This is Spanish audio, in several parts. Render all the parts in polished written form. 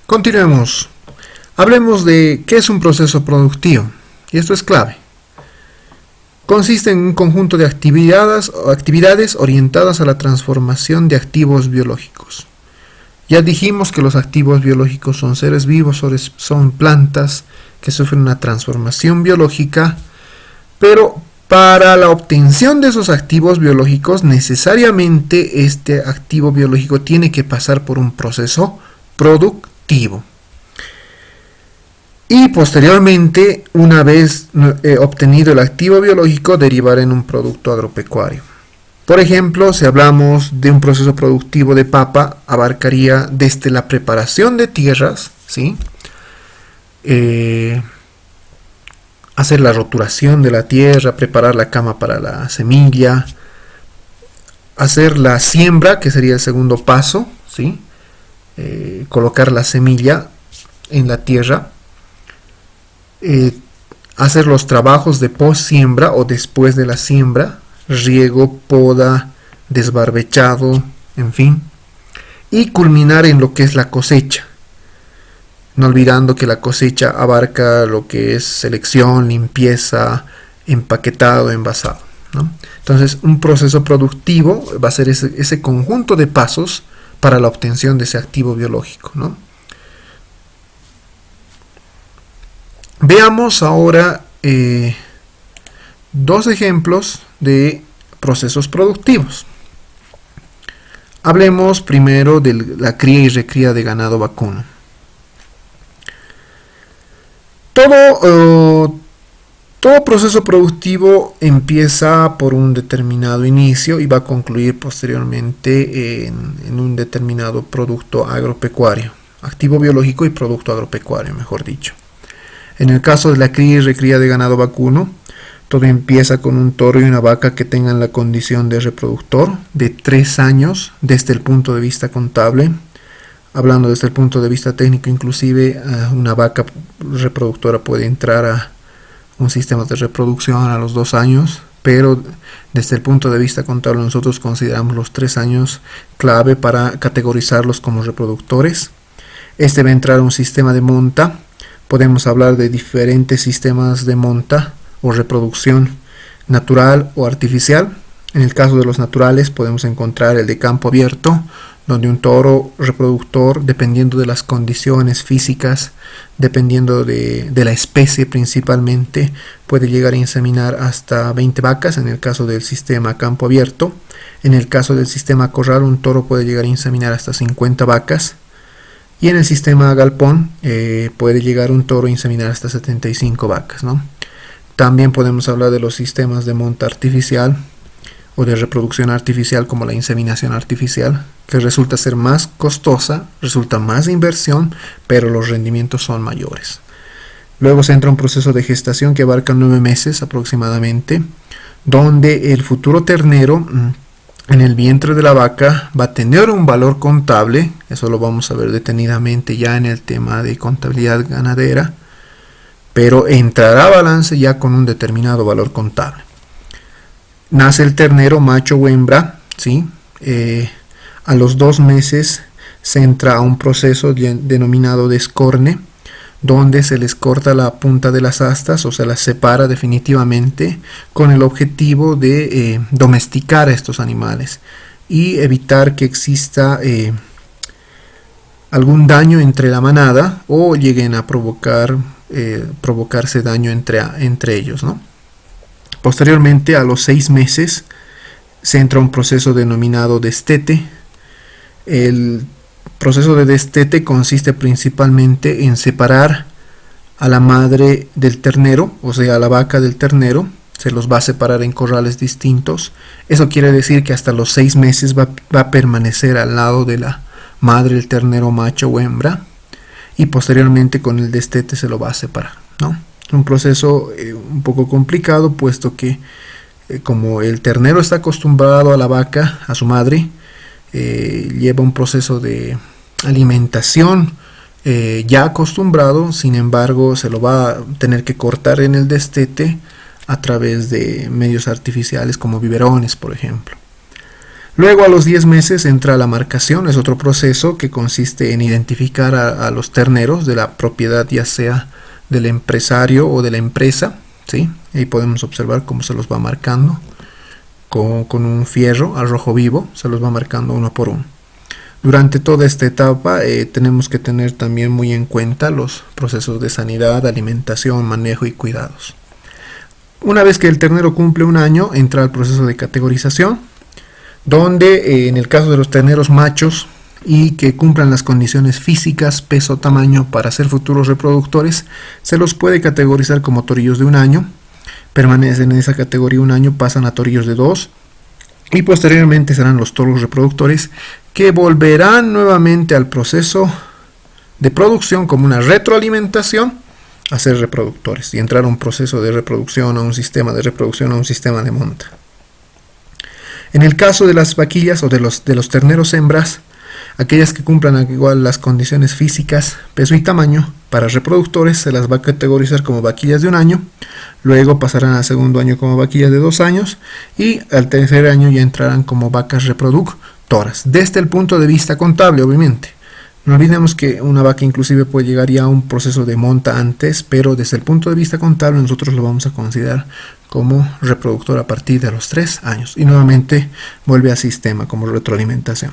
Continuemos. Hablemos de qué es un proceso productivo, y esto es clave. Consiste en un conjunto de actividades orientadas a la transformación de activos biológicos. Ya dijimos que los activos biológicos son seres vivos, son plantas que sufren una transformación biológica, pero para la obtención de esos activos biológicos, necesariamente este activo biológico tiene que pasar por un proceso productivo. Y posteriormente, una vez obtenido el activo biológico, derivar en un producto agropecuario. Por ejemplo, si hablamos de un proceso productivo de papa, abarcaría desde la preparación de tierras, ¿sí? Hacer la roturación de la tierra, preparar la cama para la semilla, hacer la siembra, que sería el segundo paso, ¿sí? Colocar la semilla en la tierra, hacer los trabajos de post siembra o después de la siembra, riego, poda, desbarbechado, en fin, y culminar en lo que es la cosecha, no olvidando que la cosecha abarca lo que es selección, limpieza, empaquetado, envasado, ¿no? Entonces, un proceso productivo va a ser ese conjunto de pasos para la obtención de ese activo biológico, ¿no? Veamos ahora dos ejemplos de procesos productivos. Hablemos primero de la cría y recría de ganado vacuno. Todo proceso productivo empieza por un determinado inicio y va a concluir posteriormente en un determinado producto agropecuario, activo biológico y producto agropecuario, mejor dicho. En el caso de la cría y recría de ganado vacuno, todo empieza con un toro y una vaca que tengan la condición de reproductor de 3 años desde el punto de vista contable. Hablando desde el punto de vista técnico, inclusive una vaca reproductora puede entrar a un sistema de reproducción a los 2 años, pero desde el punto de vista contable nosotros consideramos los 3 años clave para categorizarlos como reproductores. Este va a entrar a un sistema de monta. Podemos hablar de diferentes sistemas de monta o reproducción natural o artificial. En el caso de los naturales podemos encontrar el de campo abierto, donde un toro reproductor, dependiendo de las condiciones físicas, dependiendo de la especie principalmente, puede llegar a inseminar hasta 20 vacas en el caso del sistema campo abierto. En el caso del sistema corral, un toro puede llegar a inseminar hasta 50 vacas. Y en el sistema galpón puede llegar un toro a inseminar hasta 75 vacas, ¿no? También podemos hablar de los sistemas de monta artificial o de reproducción artificial, como la inseminación artificial, que resulta ser más costosa, resulta más inversión, pero los rendimientos son mayores. Luego se entra un proceso de gestación que abarca 9 meses aproximadamente, donde el futuro ternero en el vientre de la vaca va a tener un valor contable. Eso lo vamos a ver detenidamente ya en el tema de contabilidad ganadera, pero entrará a balance ya con un determinado valor contable. Nace el ternero, macho o hembra, ¿sí? A los 2 meses se entra a un proceso denominado descorne, donde se les corta la punta de las astas o se las separa definitivamente con el objetivo de domesticar a estos animales y evitar que exista algún daño entre la manada o lleguen a provocarse daño entre ellos, ¿no? Posteriormente, a los 6 meses se entra a un proceso denominado destete. El proceso de destete consiste principalmente en separar a la madre del ternero, o sea, a la vaca del ternero. Se los va a separar en corrales distintos. Eso quiere decir que hasta los 6 meses va a permanecer al lado de la madre del ternero, macho o hembra, y posteriormente con el destete se lo va a separar, ¿no? Es un proceso un poco complicado, puesto que como el ternero está acostumbrado a la vaca, a su madre, lleva un proceso de alimentación ya acostumbrado. Sin embargo, se lo va a tener que cortar en el destete a través de medios artificiales como biberones, por ejemplo. Luego a los 10 meses entra la marcación, es otro proceso que consiste en identificar a los terneros de la propiedad, ya sea del empresario o de la empresa, ¿sí? Ahí podemos observar cómo se los va marcando con un fierro al rojo vivo, se los va marcando uno por uno. Durante toda esta etapa tenemos que tener también muy en cuenta los procesos de sanidad, alimentación, manejo y cuidados. Una vez que el ternero cumple un año, entra el proceso de categorización, donde en el caso de los terneros machos y que cumplan las condiciones físicas, peso, tamaño para ser futuros reproductores, se los puede categorizar como torillos de un año, permanecen en esa categoría un año, pasan a torillos de 2 y posteriormente serán los toros reproductores que volverán nuevamente al proceso de producción como una retroalimentación a ser reproductores y entrar a un proceso de reproducción, a un sistema de reproducción, a un sistema de monta. En el caso de las vaquillas o de los terneros hembras, aquellas que cumplan igual las condiciones físicas, peso y tamaño para reproductores, se las va a categorizar como vaquillas de un año, luego pasarán al segundo año como vaquillas de 2 años y al tercer año ya entrarán como vacas reproductoras, desde el punto de vista contable, obviamente. No olvidemos que una vaca inclusive puede llegar ya a un proceso de monta antes, pero desde el punto de vista contable nosotros lo vamos a considerar como reproductor a partir de los 3 años y nuevamente vuelve al sistema como retroalimentación.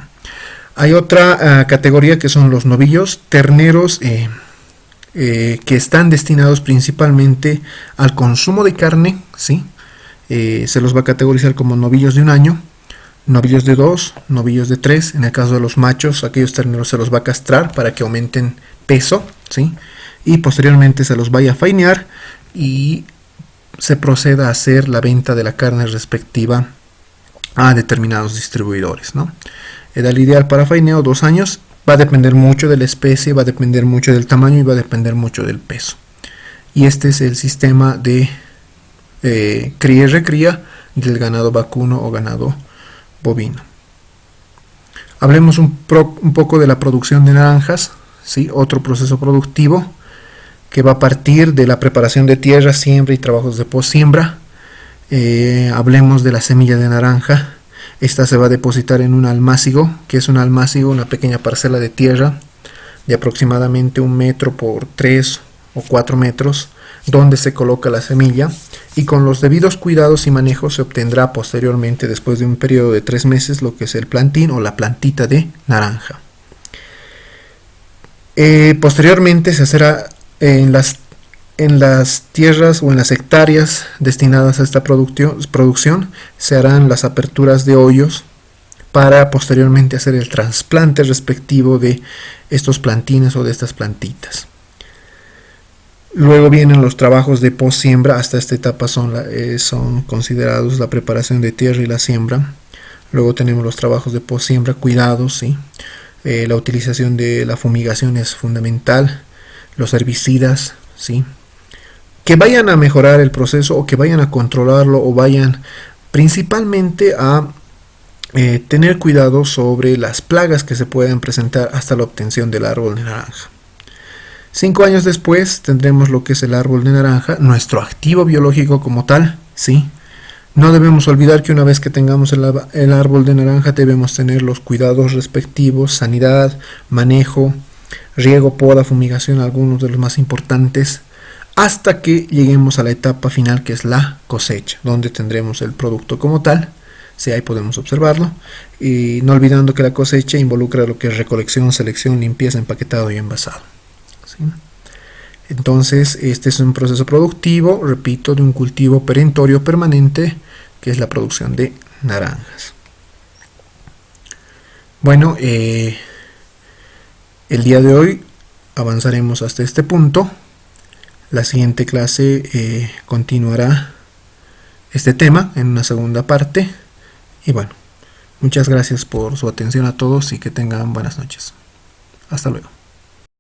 Hay otra categoría que son los novillos, terneros que están destinados principalmente al consumo de carne, ¿sí? Se los va a categorizar como novillos de un año, novillos de 2, novillos de 3. En el caso de los machos, aquellos terneros se los va a castrar para que aumenten peso, ¿sí? Y posteriormente se los vaya a fainear y se proceda a hacer la venta de la carne respectiva a determinados distribuidores, ¿no? Edad ideal para faineo 2 años, va a depender mucho de la especie, va a depender mucho del tamaño y va a depender mucho del peso. Y este es el sistema de cría y recría del ganado vacuno o ganado bovino. Hablemos un poco de la producción de naranjas, ¿sí? Otro proceso productivo que va a partir de la preparación de tierra, siembra y trabajos de post-siembra. Hablemos de la semilla de naranja. Esta se va a depositar en un almácigo, que es un almácigo, una pequeña parcela de tierra de aproximadamente 1 metro por 3 o 4 metros, donde se coloca la semilla y con los debidos cuidados y manejos se obtendrá posteriormente, después de un periodo de 3 meses, lo que es el plantín o la plantita de naranja. Posteriormente se hará en las tierras o en las hectáreas destinadas a esta producción se harán las aperturas de hoyos para posteriormente hacer el trasplante respectivo de estos plantines o de estas plantitas. Luego vienen los trabajos de post siembra. Hasta esta etapa son considerados la preparación de tierra y la siembra. Luego tenemos los trabajos de post siembra, cuidados, ¿sí? La utilización de la fumigación es fundamental, los herbicidas, ¿sí? Que vayan a mejorar el proceso o que vayan a controlarlo o vayan principalmente a tener cuidado sobre las plagas que se puedan presentar hasta la obtención del árbol de naranja. 5 años después tendremos lo que es el árbol de naranja, nuestro activo biológico como tal, ¿sí? No debemos olvidar que una vez que tengamos el árbol de naranja debemos tener los cuidados respectivos, sanidad, manejo, riego, poda, fumigación, algunos de los más importantes, hasta que lleguemos a la etapa final, que es la cosecha, donde tendremos el producto como tal. Sí, ahí podemos observarlo, y no olvidando que la cosecha involucra lo que es recolección, selección, limpieza, empaquetado y envasado, ¿sí? Entonces este es un proceso productivo, repito, de un cultivo perentorio permanente, que es la producción de naranjas. Bueno, el día de hoy avanzaremos hasta este punto. La siguiente clase continuará este tema en una segunda parte. Y bueno, muchas gracias por su atención a todos y que tengan buenas noches. Hasta luego.